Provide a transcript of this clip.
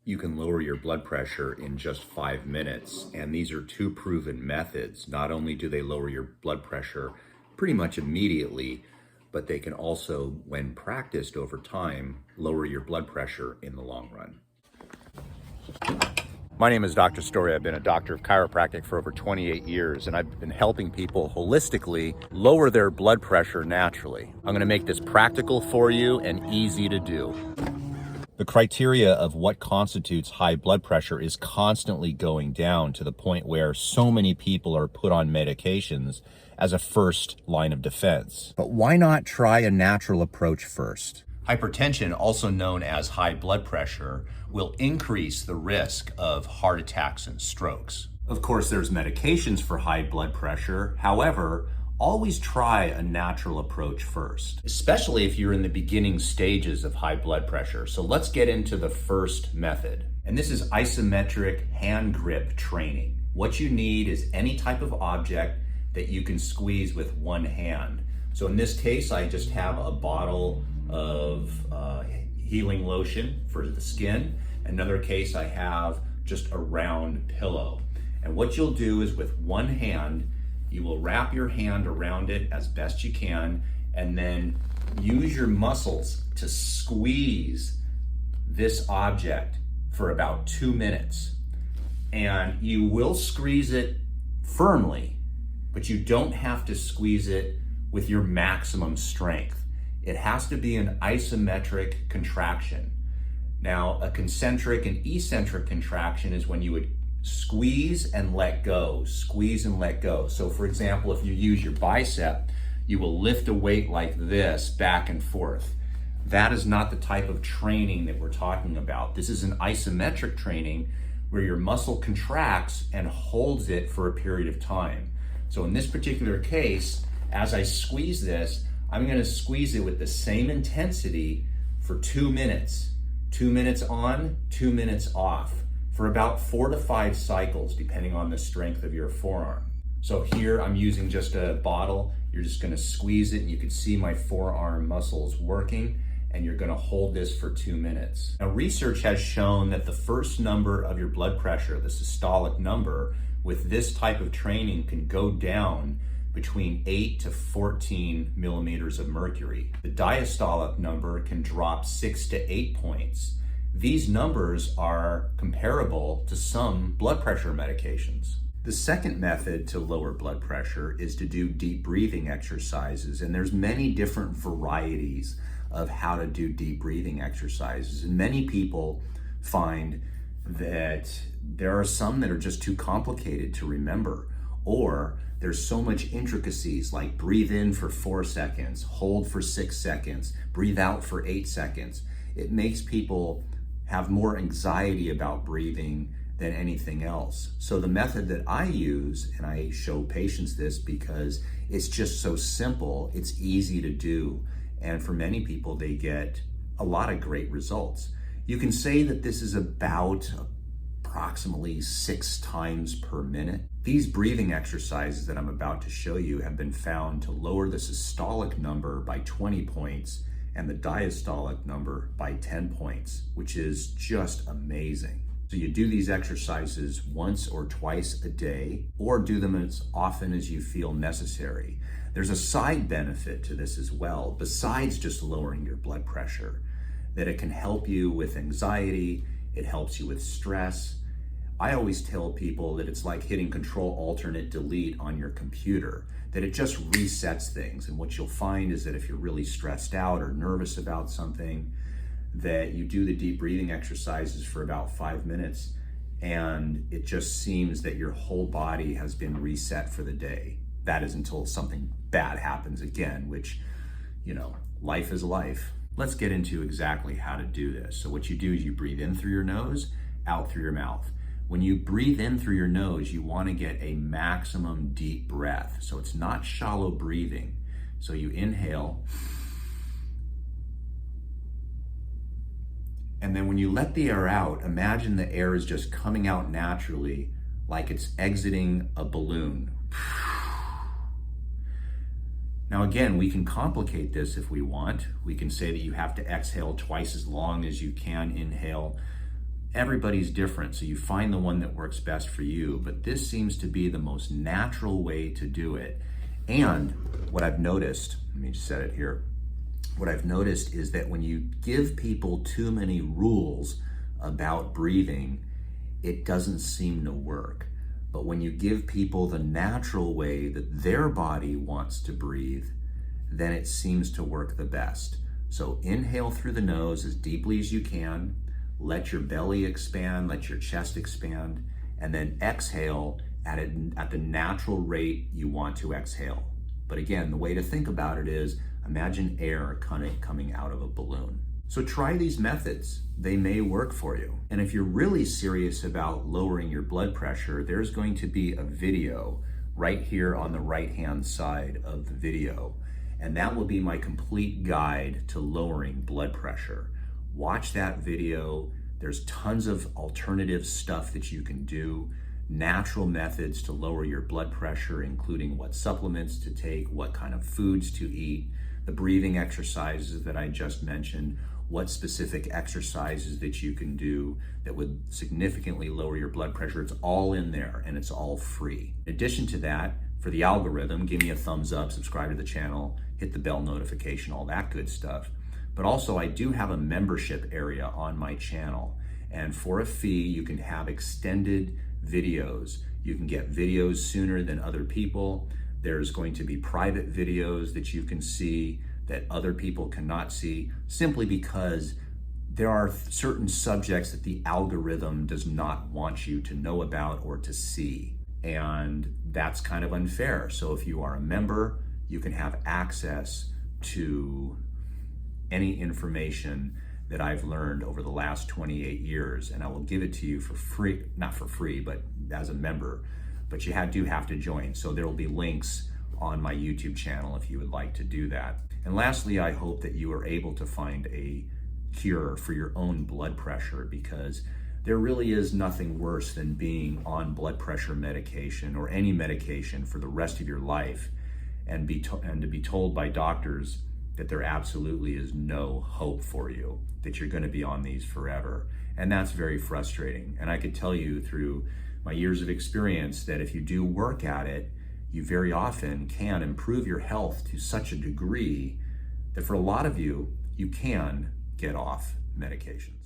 You can lower your blood pressure in just 5 minutes, and these are two proven methods. Not only do they lower your blood pressure pretty much immediately, but they can also, when practiced over time, lower your blood pressure in the long run. My name is Dr. Story. I've been a doctor of chiropractic for over 28 years, and I've been helping people holistically lower their blood pressure naturally. I'm going to make this practical for you and easy to do. The criteria of what constitutes high blood pressure is constantly going down to the point where so many people are put on medications as a first line of defense. But why not try a natural approach first? Hypertension, also known as high blood pressure, will increase the risk of heart attacks and strokes. Of course, there's medications for high blood pressure. However, always try a natural approach first, especially if you're in the beginning stages of high blood pressure. So let's get into the first method. And this is isometric hand grip training. What you need is any type of object that you can squeeze with one hand. So in this case, I just have a bottle of healing lotion for the skin. Another case, I have just a round pillow. And what you'll do is with one hand, you will wrap your hand around it as best you can, and then use your muscles to squeeze this object for about 2 minutes. And you will squeeze it firmly, but you don't have to squeeze it with your maximum strength. It has to be an isometric contraction. Now, a concentric and eccentric contraction is when you would squeeze and let go, squeeze and let go. So for example, if you use your bicep, you will lift a weight like this back and forth. That is not the type of training that we're talking about. This is an isometric training where your muscle contracts and holds it for a period of time. So in this particular case, as I squeeze this, I'm going to squeeze it with the same intensity for 2 minutes. 2 minutes on, 2 minutes off, for about 4 to 5 cycles, depending on the strength of your forearm. So here I'm using just a bottle. You're just going to squeeze it, and you can see my forearm muscles working, and you're going to hold this for 2 minutes. Now, research has shown that the first number of your blood pressure, the systolic number, with this type of training can go down between 8 to 14 millimeters of mercury. The diastolic number can drop 6 to 8 points. These numbers are comparable to some blood pressure medications. The second method to lower blood pressure is to do deep breathing exercises, and there's many different varieties of how to do deep breathing exercises. And many people find that there are some that are just too complicated to remember, or there's so much intricacies like breathe in for 4 seconds, hold for 6 seconds, breathe out for 8 seconds. It makes people have more anxiety about breathing than anything else. So the method that I use, and I show patients this because it's just so simple, it's easy to do, and for many people they get a lot of great results. You can say that this is about approximately 6 times per minute. These breathing exercises that I'm about to show you have been found to lower the systolic number by 20 points and the diastolic number by 10 points, which is just amazing. So you do these exercises once or twice a day, or do them as often as you feel necessary. There's a side benefit to this as well, besides just lowering your blood pressure, that it can help you with anxiety, it helps you with stress. I always tell people that it's like hitting Control-Alternate-Delete on your computer, that it just resets things. And what you'll find is that if you're really stressed out or nervous about something, that you do the deep breathing exercises for about 5 minutes, and it just seems that your whole body has been reset for the day. That is until something bad happens again, which, life is life. Let's get into exactly how to do this. So what you do is you breathe in through your nose, out through your mouth. When you breathe in through your nose, you want to get a maximum deep breath. So it's not shallow breathing. So you inhale, and then when you let the air out, imagine the air is just coming out naturally, like it's exiting a balloon. Now again, we can complicate this if we want. We can say that you have to exhale twice as long as you can inhale. Everybody's different, so you find the one that works best for you, but this seems to be the most natural way to do it. And what I've noticed, let me just set it here. What I've noticed is that when you give people too many rules about breathing, it doesn't seem to work. But when you give people the natural way that their body wants to breathe, then it seems to work the best. So inhale through the nose as deeply as you can, let your belly expand, let your chest expand, and then exhale at the natural rate you want to exhale. But again, the way to think about it is imagine air coming out of a balloon. So try these methods. They may work for you. And if you're really serious about lowering your blood pressure, there's going to be a video right here on the right-hand side of the video. And that will be my complete guide to lowering blood pressure. Watch that video. There's tons of alternative stuff that you can do, natural methods to lower your blood pressure, including what supplements to take, what kind of foods to eat, the breathing exercises that I just mentioned, what specific exercises that you can do that would significantly lower your blood pressure. It's all in there and it's all free. In addition to that, for the algorithm, give me a thumbs up, subscribe to the channel, hit the bell notification, all that good stuff. But also I do have a membership area on my channel. And for a fee, you can have extended videos. You can get videos sooner than other people. There's going to be private videos that you can see that other people cannot see, simply because there are certain subjects that the algorithm does not want you to know about or to see. And that's kind of unfair. So if you are a member, you can have access to any information that I've learned over the last 28 years, and I will give it to you for free, not for free, but as a member, but you do have to join. So there will be links on my YouTube channel if you would like to do that. And lastly, I hope that you are able to find a cure for your own blood pressure, because there really is nothing worse than being on blood pressure medication or any medication for the rest of your life and to be told by doctors that there absolutely is no hope for you, that you're going to be on these forever. And that's very frustrating. And I could tell you through my years of experience that if you do work at it, you very often can improve your health to such a degree that for a lot of you, you can get off medication.